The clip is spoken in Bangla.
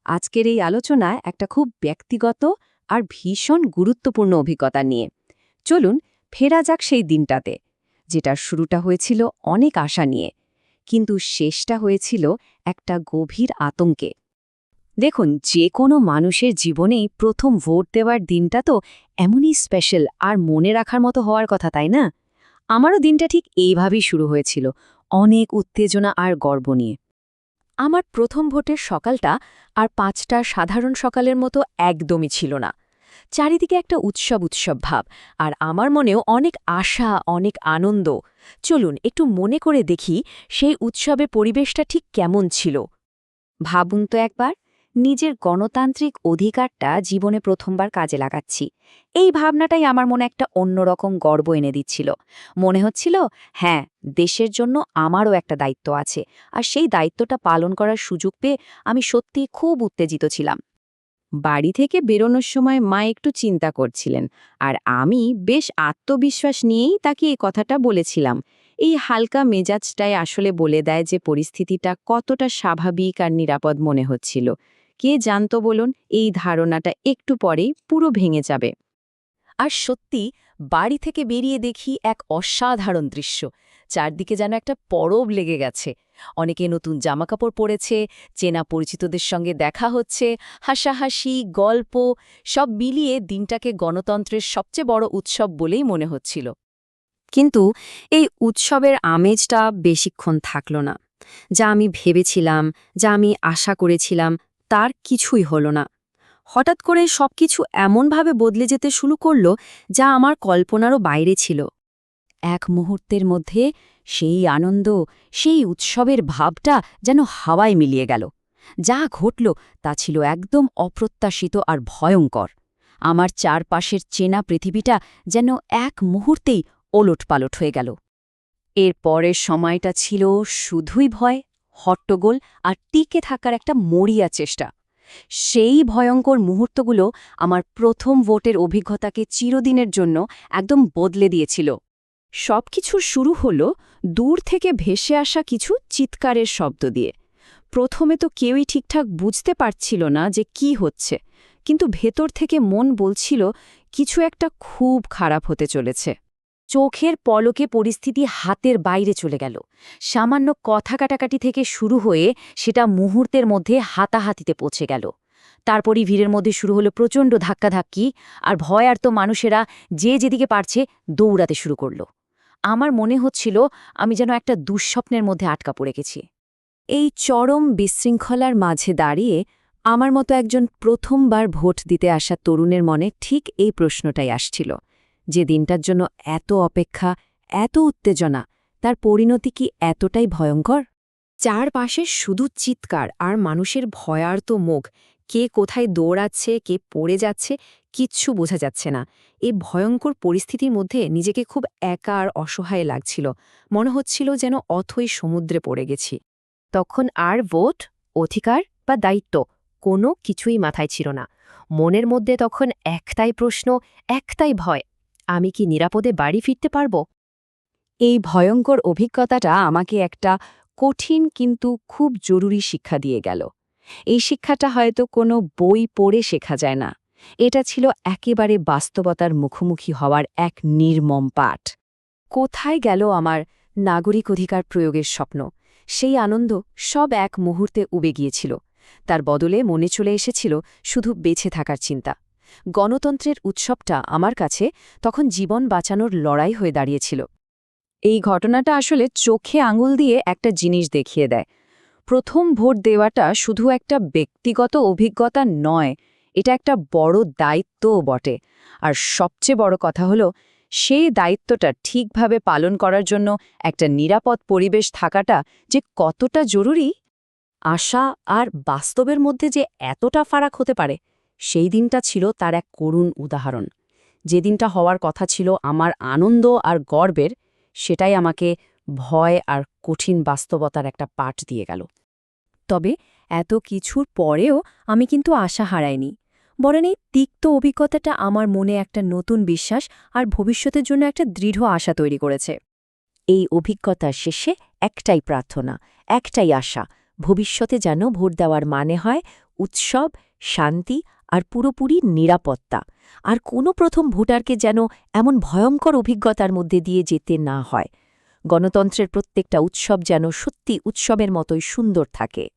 আজকের এই আলোচনায় একটা খুব ব্যক্তিগত আর ভীষণ গুরুত্বপূর্ণ অভিজ্ঞতা নিয়ে। চলুন ফেরা যাক সেই দিনটাতে, যেটার শুরুটা হয়েছিল অনেক আশা নিয়ে, কিন্তু শেষটা হয়েছিল একটা গভীর আতঙ্কে। দেখুন, যে কোনো মানুষের জীবনেই প্রথম ভোট দেওয়ার দিনটা তো এমনই স্পেশাল আর মনে রাখার মতো হওয়ার কথা, তাই না? আমারও দিনটা ঠিক এইভাবেই শুরু হয়েছিল, অনেক উত্তেজনা আর গর্ব নিয়ে। আমার প্রথম ভোটের সকালটা আর ৫টার সাধারণ সকালের মতো একদমই ছিল না। চারিদিকে একটা উৎসব উৎসব ভাব, আর আমার মনেও অনেক আশা, অনেক আনন্দ। চলুন একটু মনে করে দেখি সেই উৎসবের পরিবেশটা ঠিক কেমন ছিল। ভাবুন তো একবার, নিজের গণতান্ত্রিক অধিকারটা জীবনে প্রথমবার কাজে লাগাচ্ছি। এই ভাবনাটাই আমার মনে একটা অন্যরকম গর্ব এনে দিচ্ছিল। মনে হচ্ছিল, হ্যাঁ, দেশের জন্য আমারও একটা দায়িত্ব আছে, আর সেই দায়িত্বটা পালন করার সুযোগ পেয়ে আমি সত্যিই খুব উত্তেজিত ছিলাম। বাড়ি থেকে বেরোনোর সময় মা একটু চিন্তা করছিলেন, আর আমি বেশ আত্মবিশ্বাস নিয়েই তাকে এই কথাটা বলেছিলাম। এই হালকা মেজাজটাই আসলে বলে দেয় যে পরিস্থিতিটা কতটা স্বাভাবিক আর নিরাপদ মনে হচ্ছিল। কে জানতো বলুন, এই ধারণাটা একটু পরেই পুরো ভেঙে যাবে। আর সত্যি, বাড়ি থেকে বেরিয়ে দেখি এক অসাধারণ দৃশ্য। চারদিকে যেন একটা পরব লেগে গেছে। অনেকে নতুন জামাকাপড় পরেছে, চেনা পরিচিতদের সঙ্গে দেখা হচ্ছে, হাসাহাসি, গল্প, সব মিলিয়ে দিনটাকে গণতন্ত্রের সবচেয়ে বড় উৎসব বলেই মনে হচ্ছিল। কিন্তু এই উৎসবের আমেজটা বেশিক্ষণ থাকল না। যা আমি ভেবেছিলাম, যা আমি আশা করেছিলাম, তার কিছুই হলো না। হঠাৎ করে সবকিছু এমনভাবে বদলে যেতে শুরু করল, যা আমার কল্পনারও বাইরে ছিল। এক মুহূর্তের মধ্যে সেই আনন্দ, সেই উৎসবের ভাবটা যেন হাওয়ায় মিলিয়ে গেল। যা ঘটল তা ছিল একদম অপ্রত্যাশিত আর ভয়ঙ্কর। আমার চারপাশের চেনা পৃথিবীটা যেন এক মুহূর্তেই ওলটপালট হয়ে গেল। এর পরের সময়টা ছিল শুধুই ভয়, হট্টগোল আর টিকে থাকার একটা মরিয়া চেষ্টা। সেই ভয়ঙ্কর মুহূর্তগুলো আমার প্রথম ভোটের অভিজ্ঞতাকে চিরদিনের জন্য একদম বদলে দিয়েছিল। সবকিছুর শুরু হল দূর থেকে ভেসে আসা কিছু চিৎকারের শব্দ দিয়ে। প্রথমে তো কেউই ঠিকঠাক বুঝতে পারছিল না যে কি হচ্ছে, কিন্তু ভেতর থেকে মন বলছিল কিছু একটা খুব খারাপ হতে চলেছে। চোখের পলকে পরিস্থিতি হাতের বাইরে চলে গেল। সামান্য কথা কাটাকাটি থেকে শুরু হয়ে সেটা মুহূর্তের মধ্যে হাতাহাতিতে পৌঁছে গেল। তারপরই ভিড়ের মধ্যে শুরু হলো প্রচণ্ড ধাক্কাধাক্কি, আর ভয়ার্ত মানুষেরা যে যেদিকে পারছে দৌড়াতে শুরু করল। আমার মনে হচ্ছিল আমি যেন একটা দুঃস্বপ্নের মধ্যে আটকা পড়ে গেছি। এই চরম বিশৃঙ্খলার মাঝে দাঁড়িয়ে আমার মতো একজন প্রথমবার ভোট দিতে আসা তরুণের মনে ঠিক এই প্রশ্নটাই আসছিল, যে দিনটার জন্য এত অপেক্ষা, এত উত্তেজনা, তার পরিণতি কি এতটাই ভয়ঙ্কর? চারপাশে শুধু চিৎকার আর মানুষের ভয়ার্ত মুখ। কে কোথায় দৌড়াচ্ছে, কে পড়ে যাচ্ছে, কিচ্ছু বোঝা যাচ্ছে না। এই ভয়ঙ্কর পরিস্থিতির মধ্যে নিজেকে খুব একা আর অসহায় লাগছিল। মনে হচ্ছিল যেন অথই সমুদ্রে পড়ে গেছি। তখন আর ভোট, অধিকার বা দায়িত্ব কোনো কিছুই মাথায় ছিল না। মনের মধ্যে তখন একটাই প্রশ্ন, একটাই ভয়, আমি কি নিরাপদে বাড়ি ফিরতে পারব? এই ভয়ঙ্কর অভিজ্ঞতাটা আমাকে একটা কঠিন কিন্তু খুব জরুরি শিক্ষা দিয়ে গেল। এই শিক্ষাটা হয়তো কোনো বই পড়ে শেখা যায় না। এটা ছিল একেবারে বাস্তবতার মুখোমুখি হওয়ার এক নির্মম পাঠ। কোথায় গেল আমার নাগরিক অধিকার প্রয়োগের স্বপ্ন? সেই আনন্দ সব এক মুহূর্তে উবে গিয়েছিল। তার বদলে মনে চলে এসেছিল শুধু বেঁচে থাকার চিন্তা। গণতন্ত্রের উৎসবটা আমার কাছে তখন জীবন বাঁচানোর লড়াই হয়ে দাঁড়িয়েছিল। এই ঘটনাটা আসলে চোখে আঙুল দিয়ে একটা জিনিস দেখিয়ে দেয়। প্রথম ভোট দেওয়াটা শুধু একটা ব্যক্তিগত অভিজ্ঞতা নয়, এটা একটা বড় দায়িত্বও বটে। আর সবচেয়ে বড় কথা হলো, সেই দায়িত্বটা ঠিকভাবে পালন করার জন্য একটা নিরাপদ পরিবেশ থাকাটা যে কতটা জরুরি। আশা আর বাস্তবের মধ্যে যে এতটা ফারাক হতে পারে, সেই দিনটা ছিল তার এক করুণ উদাহরণ। যে দিনটা হওয়ার কথা ছিল আমার আনন্দ আর গর্বের, সেটাই আমাকে ভয় আর কঠিন বাস্তবতার একটা পাঠ দিয়ে গেল। তবে এত কিছুর পরেও আমি কিন্তু আশা হারাইনি। বরং এই তিক্ত অভিজ্ঞতাটা আমার মনে একটা নতুন বিশ্বাস আর ভবিষ্যতের জন্য একটা দৃঢ় আশা তৈরি করেছে। এই অভিজ্ঞতার শেষে একটাই প্রার্থনা, একটাই আশা, ভবিষ্যতে যেন ভোট দেওয়ার মানে হয় উৎসব, শান্তি আর পুরোপুরি নিরাপত্তা। আর কোনো প্রথম ভোটারকে যেন এমন ভয়ঙ্কর অভিজ্ঞতার মধ্যে দিয়ে যেতে না হয়। গণতন্ত্রের প্রত্যেকটা উৎসব যেন সত্যি উৎসবের মতোই সুন্দর থাকে।